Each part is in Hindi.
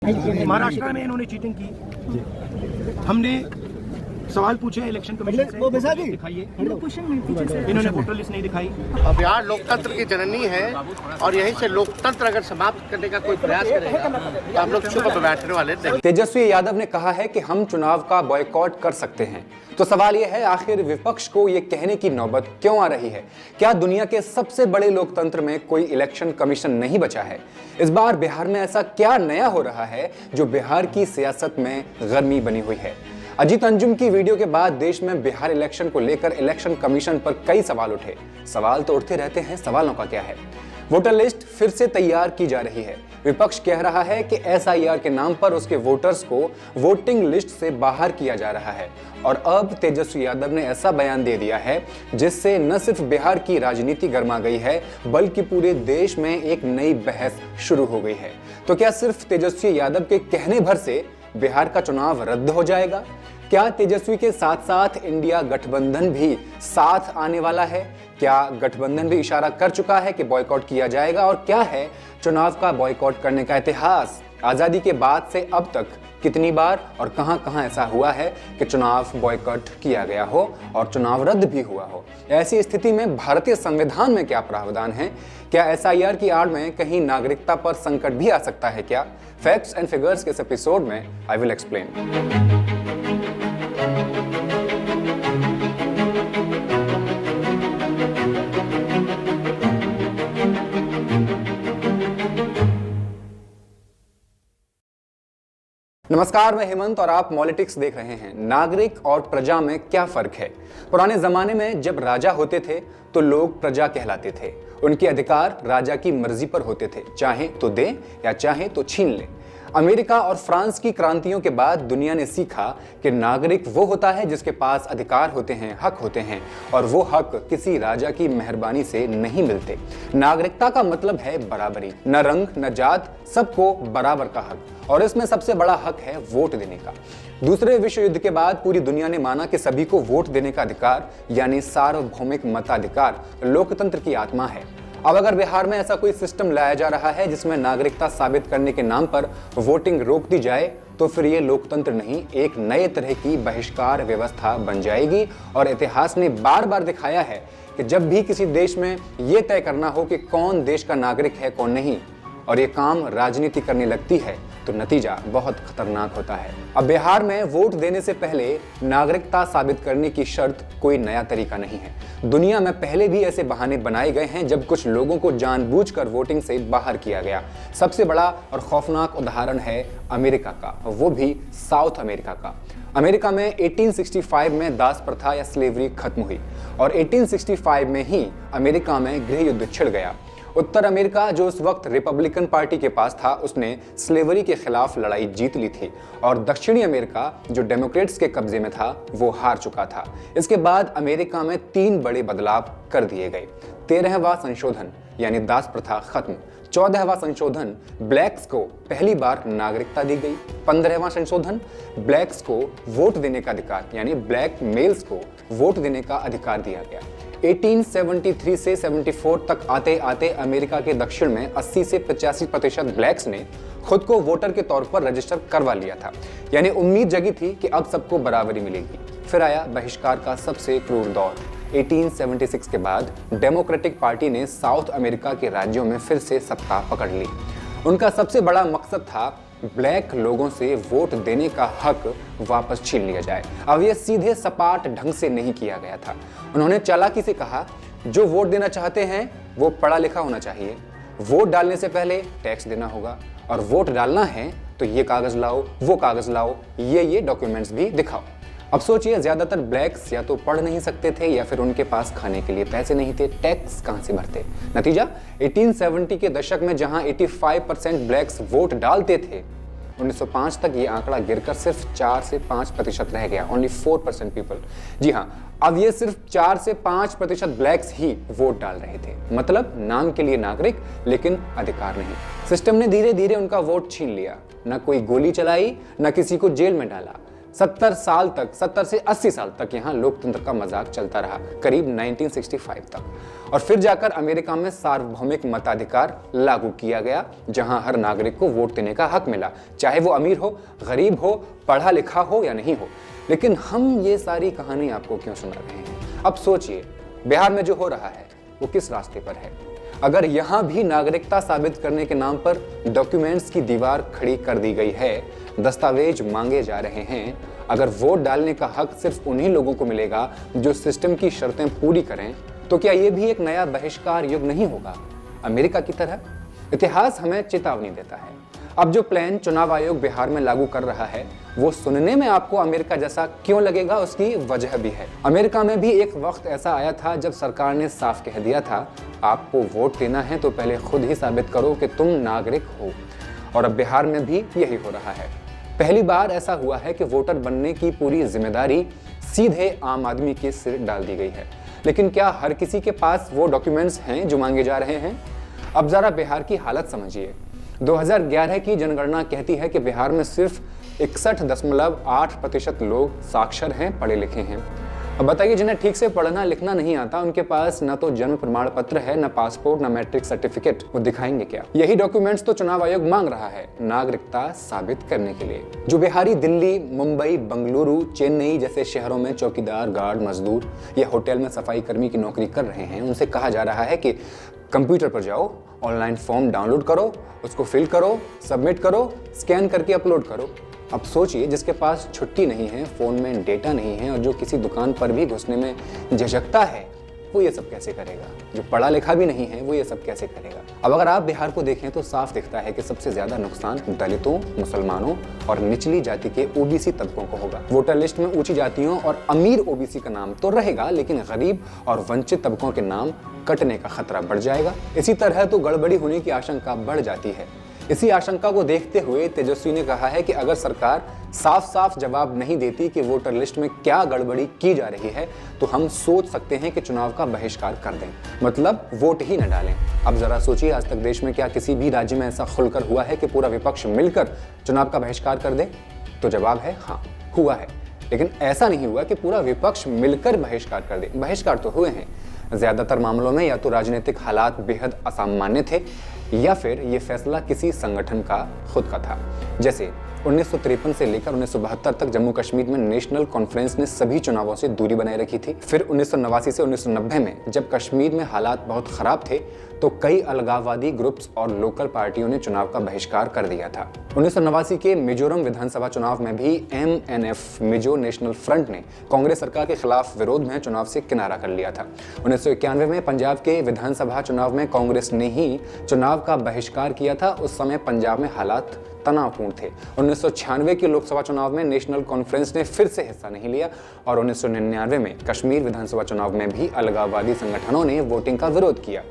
महाराष्ट्र में इन्होंने चीटिंग की। हमने सवाल पूछे इलेक्शन कमीशन से, दिखाइए इन्होंने वोटर लिस्ट नहीं दिखाई। बिहार लोकतंत्र की जननी है और यहीं से लोकतंत्र अगर समाप्त करने का कोई प्रयास करेगा तो हम लोग चुप बैठने वाले नहीं। तेजस्वी यादव ने कहा है कि हम चुनाव का बॉयकॉट कर सकते हैं। तो सवाल यह है, आखिर विपक्ष को यह कहने की नौबत क्यों आ रही है? क्या दुनिया के सबसे बड़े लोकतंत्र में कोई इलेक्शन कमीशन नहीं बचा है? इस बार बिहार में ऐसा क्या नया हो रहा है जो बिहार की सियासत में गर्मी बनी हुई है? अजीत अंजुम की वीडियो के बाद देश में बिहार इलेक्शन को लेकर इलेक्शन कमीशन पर कई सवाल उठे। सवाल तो उठते रहते हैं, सवालों का क्या है? वोटर लिस्ट फिर से तैयार की जा रही है। विपक्ष कह रहा है कि SIR के नाम पर उसके वोटर्स को वोटिंग लिस्ट से बाहर किया जा रहा है। और अब तेजस्वी यादव ने ऐसा बयान दे दिया है जिससे न सिर्फ बिहार की राजनीति गर्मा गई है बल्कि पूरे देश में एक नई बहस शुरू हो गई है। तो क्या सिर्फ तेजस्वी यादव के कहने भर से बिहार का चुनाव रद्द हो जाएगा? क्या तेजस्वी के साथ साथ इंडिया गठबंधन भी साथ आने वाला है? क्या गठबंधन भी इशारा कर चुका है कि बॉयकॉट किया जाएगा? और क्या है चुनाव का बॉयकॉट करने का इतिहास? आजादी के बाद से अब तक कितनी बार और कहां-कहां ऐसा हुआ है कि चुनाव बॉयकॉट किया गया हो और चुनाव रद्द भी हुआ हो? ऐसी स्थिति में भारतीय संविधान में क्या प्रावधान है? क्या SIR की आड़ में कहीं नागरिकता पर संकट भी आ सकता है क्या? फैक्ट्स एंड फिगर्स के इस एपिसोड में आई विल एक्सप्लेन। नमस्कार, मैं हेमंत और आप पॉलिटिक्स देख रहे हैं। नागरिक और प्रजा में क्या फर्क है? पुराने जमाने में जब राजा होते थे तो लोग प्रजा कहलाते थे। उनके अधिकार राजा की मर्जी पर होते थे, चाहे तो दे या चाहे तो छीन ले। अमेरिका और फ्रांस की क्रांतियों के बाद दुनिया ने सीखा कि नागरिक वो होता है जिसके पास अधिकार होते हैं, हक होते हैं, और वो हक किसी राजा की मेहरबानी से नहीं मिलते। नागरिकता का मतलब है बराबरी, न रंग न जात, सबको बराबर का हक, और इसमें सबसे बड़ा हक है वोट देने का। दूसरे विश्व युद्ध के बाद पूरी दुनिया ने माना कि सभी को वोट देने का अधिकार यानी सार्वभौमिक मताधिकार लोकतंत्र की आत्मा है। अब अगर बिहार में ऐसा कोई सिस्टम लाया जा रहा है जिसमें नागरिकता साबित करने के नाम पर वोटिंग रोक दी जाए तो फिर ये लोकतंत्र नहीं, एक नए तरह की बहिष्कार व्यवस्था बन जाएगी। और इतिहास ने बार बार दिखाया है कि जब भी किसी देश में ये तय करना हो कि कौन देश का नागरिक है कौन नहीं, और ये काम राजनीति करने लगती है तो नतीजा बहुत खतरनाक होता है। अब बिहार में वोट देने से पहले नागरिकता साबित करने की शर्त कोई नया तरीका नहीं है। दुनिया में पहले भी ऐसे बहाने बनाए गए हैं जब कुछ लोगों को जानबूझकर वोटिंग से बाहर किया गया। सबसे बड़ा और खौफनाक उदाहरण है अमेरिका का, वो भी साउथ अमेरिका का। अमेरिका में 1865 में दास प्रथा या स्लेवरी खत्म हुई और 1865 में ही अमेरिका में गृह युद्ध छिड़ गया। उत्तर अमेरिका, जो उस वक्त रिपब्लिकन पार्टी के पास था, उसने स्लेवरी के खिलाफ लड़ाई जीत ली थी, और दक्षिणी अमेरिका, जो डेमोक्रेट्स के कब्जे में था, वो हार चुका था। इसके बाद अमेरिका में 3 बड़े बदलाव कर दिए गए। 13वां संशोधन यानी दास प्रथा खत्म। 14वां संशोधन, ब्लैक्स को पहली बार नागरिकता दी गई। 15वां संशोधन, ब्लैक्स को वोट देने का अधिकार यानी ब्लैक मेल्स को वोट देने का अधिकार दिया गया। 1873 से 74 तक आते आते अमेरिका के दक्षिण में 80 से 85% ब्लैक्स ने खुद को वोटर के तौर पर रजिस्टर करवा लिया था, यानी उम्मीद जगी थी कि अब सबको बराबरी मिलेगी। फिर आया बहिष्कार का सबसे क्रूर दौर। 1876 के बाद डेमोक्रेटिक पार्टी ने साउथ अमेरिका के राज्यों में फिर से सत्ता पकड़ ली। उनका सबसे बड़ा मकसद था ब्लैक लोगों से वोट देने का हक वापस छीन लिया जाए। अब यह सीधे सपाट ढंग से नहीं किया गया था। उन्होंने चालाकी से कहा, जो वोट देना चाहते हैं वो पढ़ा लिखा होना चाहिए, वोट डालने से पहले टैक्स देना होगा, और वोट डालना है तो ये कागज लाओ, वो कागज लाओ, ये डॉक्यूमेंट्स भी दिखाओ। अब सोचिए, ज्यादातर ब्लैक्स या तो पढ़ नहीं सकते थे या फिर उनके पास खाने के लिए पैसे नहीं थे, टैक्स कहां से भरते? नतीजा, 1870 के दशक में जहां 85% ब्लैक्स वोट डालते थे, 1905 तक ये आंकड़ा गिरकर सिर्फ 4 से 5% रह गया। Only 4% people. जी हाँ, अब ये सिर्फ 4 से 5% ब्लैक्स ही वोट डाल रहे थे। मतलब नाम के लिए नागरिक लेकिन अधिकार नहीं। सिस्टम ने धीरे धीरे उनका वोट छीन लिया। न कोई गोली चलाई, न किसी को जेल में डाला, 70 साल तक, 70 से 80 साल तक यहाँ लोकतंत्र का मजाक चलता रहा, करीब 1965 तक। और फिर जाकर अमेरिका में सार्वभौमिक मताधिकार लागू किया गया, जहां हर नागरिक को वोट देने का हक मिला, चाहे वो अमीर हो, गरीब हो, पढ़ा लिखा हो या नहीं हो। लेकिन हम ये सारी कहानी आपको क्यों सुना रहे हैं? अब सोचिए, बिहार में जो हो रहा है वो किस रास्ते पर है? अगर यहां भी नागरिकता साबित करने के नाम पर डॉक्यूमेंट्स की दीवार खड़ी कर दी गई है, दस्तावेज मांगे जा रहे हैं, अगर वोट डालने का हक सिर्फ उन्हीं लोगों को मिलेगा जो सिस्टम की शर्तें पूरी करें, तो क्या यह भी एक नया बहिष्कार युग नहीं होगा, अमेरिका की तरह? इतिहास हमें चेतावनी देता है। अब जो प्लान चुनाव आयोग बिहार में लागू कर रहा है, वो सुनने में आपको अमेरिका जैसा क्यों लगेगा, उसकी वजह भी है। अमेरिका में भी एक वक्त ऐसा आया था जब सरकार ने साफ कह दिया था, आपको वोट देना है तो पहले खुद ही साबित करो कि तुम नागरिक हो। और अब बिहार में भी यही हो रहा है। पहली बार ऐसा हुआ है कि वोटर बनने की पूरी जिम्मेदारी सीधे आम आदमी के सिर डाल दी गई है। लेकिन क्या हर किसी के पास वो डॉक्यूमेंट्स हैं जो मांगे जा रहे हैं? अब जरा बिहार की हालत समझिए। 2011 की जनगणना कहती है कि बिहार में सिर्फ 61.8% लोग साक्षर हैं, पढ़े लिखे हैं। अब बताइए, जिन्हें ठीक से पढ़ना लिखना नहीं आता, उनके पास न तो जन्म प्रमाण पत्र है, न पासपोर्ट, न मैट्रिक सर्टिफिकेट, वो दिखाएंगे क्या? यही डॉक्यूमेंट्स तो चुनाव आयोग मांग रहा है नागरिकता साबित करने के लिए। जो बिहारी दिल्ली, मुंबई, बंगलुरु, चेन्नई जैसे शहरों में चौकीदार, गार्ड, मजदूर या होटल में सफाई कर्मी की नौकरी कर रहे हैं, उनसे कहा जा रहा है कि कंप्यूटर पर जाओ, ऑनलाइन फॉर्म डाउनलोड करो, उसको फिल करो, सबमिट करो, स्कैन करके अपलोड करो। अब सोचिए, जिसके पास छुट्टी नहीं है, फोन में डेटा नहीं है और जो किसी दुकान पर भी घुसने में झिझकता है, वो ये सब कैसे करेगा? जो पढ़ा लिखा भी नहीं है, वो ये सब कैसे करेगा? अब अगर आप बिहार को देखें तो साफ दिखता है कि सबसे ज्यादा नुकसान दलितों, मुसलमानों और निचली जाति के ओबीसी तबकों को होगा। वोटर लिस्ट में ऊंची जातियों और अमीर ओबीसी का नाम तो रहेगा, लेकिन गरीब और वंचित तबकों के नाम कटने का खतरा बढ़ जाएगा। इसी तरह तो गड़बड़ी होने की आशंका बढ़ जाती है। इसी आशंका को देखते हुए तेजस्वी ने कहा है कि अगर सरकार साफ साफ जवाब नहीं देती कि वोटर लिस्ट में क्या गड़बड़ी की जा रही है, तो हम सोच सकते हैं कि चुनाव का बहिष्कार कर दें, मतलब वोट ही न डालें। अब जरा सोचिए, आज तक देश में क्या किसी भी राज्य में ऐसा खुलकर हुआ है कि पूरा विपक्ष मिलकर चुनाव का बहिष्कार कर दे? तो जवाब है हाँ, हुआ है। लेकिन ऐसा नहीं हुआ कि पूरा विपक्ष मिलकर बहिष्कार कर दे। बहिष्कार तो हुए हैं। ज्यादातर मामलों में या तो राजनीतिक हालात बेहद असामान्य थे, या फिर ये फैसला किसी संगठन का खुद का था। जैसे 1953 से लेकर 1972 तक जम्मू कश्मीर में नेशनल कॉन्फ्रेंस ने सभी चुनावों से दूरी बनाए रखी थी। फिर 1989 से 1990 में जब कश्मीर में हालात बहुत खराब थे, तो कई अलगाववादी ग्रुप्स और लोकल पार्टियों ने चुनाव का बहिष्कार कर दिया था। 1989 के मिजोरम विधानसभा चुनाव में भी MNF मिजो नेशनल फ्रंट ने कांग्रेस सरकार के खिलाफ विरोध में चुनाव से किनारा कर लिया था। 1991 में पंजाब के विधानसभा चुनाव में कांग्रेस ने ही चुनाव का बहिष्कार किया था। उस समय पंजाब में हालात तनावपूर्ण थे। 1996 के लोकसभा चुनाव में नेशनल कॉन्फ्रेंस ने फिर से हिस्सा नहीं लिया और 1999 में कश्मीर विधानसभा चुनाव में भी अलगाववादी संगठनों ने वोटिंग का विरोध किया।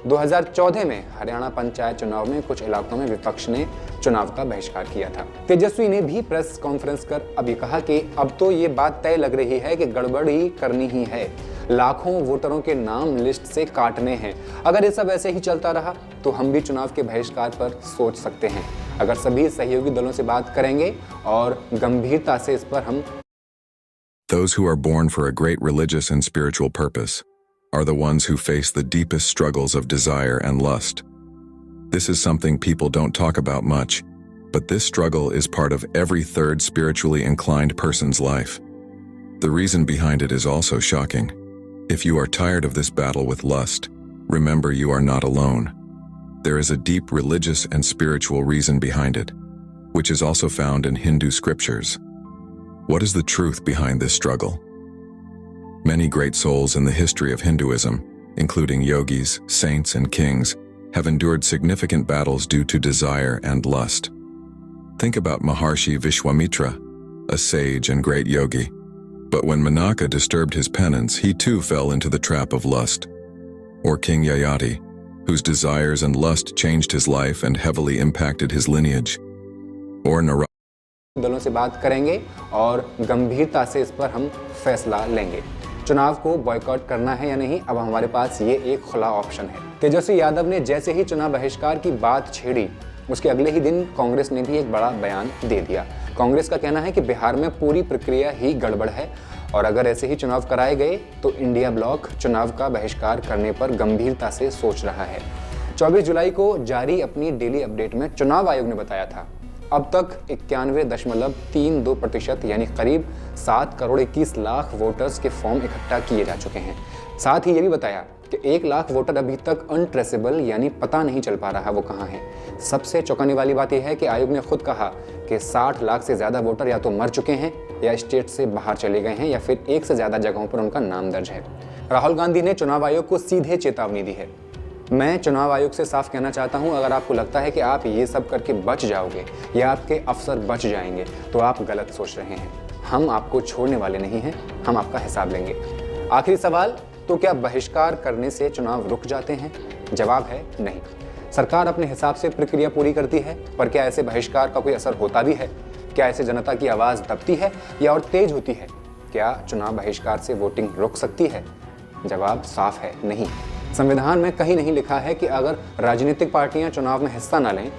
2014 में हरियाणा पंचायत चुनाव में कुछ इलाकों में विपक्ष ने चुनाव का बहिष्कार किया था। तेजस्वी ने भी प्रेस कॉन्फ्रेंस कर अभी कहा कि अब तो ये बात तय लग रही है कि गड़बड़ी करनी ही है, लाखों वोटरों के नाम लिस्ट से काटने हैं। अगर ये सब ऐसे ही चलता रहा तो हम भी चुनाव के बहिष्कार पर सोच सकते हैं, अगर सभी सहयोगी दलों से बात करेंगे और गंभीरता से इस पर हम। Those who are born for a great religious and spiritual purpose are the ones who face the deepest struggles of desire and lust. This is something people don't talk about much, but this struggle is part of every third spiritually inclined person's life. The reason behind it is also shocking. If you are tired of this battle with lust, remember you are not alone. There is a deep religious and spiritual reason behind it, which is also found in Hindu scriptures. What is the truth behind this struggle? Many great souls in the history of Hinduism, including yogis, saints, and kings, have endured significant battles due to desire and lust. Think about Maharshi Vishwamitra, a sage and great yogi. But when Menaka disturbed his penance, he too fell into the trap of lust. Or King Yayati, whose desires and lust changed his life and heavily impacted his lineage. Or Narayana. दलों से बात करेंगे और गंभीरता से इस पर हम फैसला लेंगे। चुनाव को बॉयकॉट करना है या नहीं, अब हमारे पास ये एक खुला ऑप्शन है। तेजस्वी यादव ने जैसे ही चुनाव बहिष्कार की बात छेड़ी, उसके अगले ही दिन कांग्रेस ने भी एक बड़ा बयान दे दिया। कांग्रेस का कहना है कि बिहार में पूरी प्रक्रिया ही गड़बड़ है और अगर ऐसे ही चुनाव कराए गए तो इंडिया ब्लॉक चुनाव का बहिष्कार करने पर गंभीरता से सोच रहा है। 24 जुलाई को जारी अपनी डेली अपडेट में चुनाव आयोग ने बताया था अब तक 91.32% यानी करीब 7 करोड़ 21 लाख वोटर्स के फॉर्म इकट्ठा किए जा चुके हैं। साथ ही ये भी बताया कि 1 लाख वोटर अभी तक अनट्रेसेबल यानी पता नहीं चल पा रहा वो कहाँ है। सबसे चौंकाने वाली बात यह है कि आयोग ने खुद कहा कि 60 लाख से ज़्यादा वोटर या तो मर चुके हैं या स्टेट से बाहर चले गए हैं या फिर एक से ज़्यादा जगहों पर उनका नाम दर्ज है। राहुल गांधी ने चुनाव आयोग को सीधे चेतावनी दी है। मैं चुनाव आयोग से साफ कहना चाहता हूं, अगर आपको लगता है कि आप ये सब करके बच जाओगे या आपके अफसर बच जाएंगे तो आप गलत सोच रहे हैं। हम आपको छोड़ने वाले नहीं हैं, हम आपका हिसाब लेंगे। आखिरी सवाल, तो क्या बहिष्कार करने से चुनाव रुक जाते हैं? जवाब है नहीं। सरकार अपने हिसाब से प्रक्रिया पूरी करती है, पर क्या ऐसे बहिष्कार का कोई असर होता भी है? क्या ऐसे जनता की आवाज़ दबती है या और तेज होती है? क्या चुनाव बहिष्कार से वोटिंग रुक सकती है? जवाब साफ है, नहीं। संविधान में कहीं नहीं लिखा है कि अगर राजनीतिक पार्टियां चुनाव में हिस्सा न लें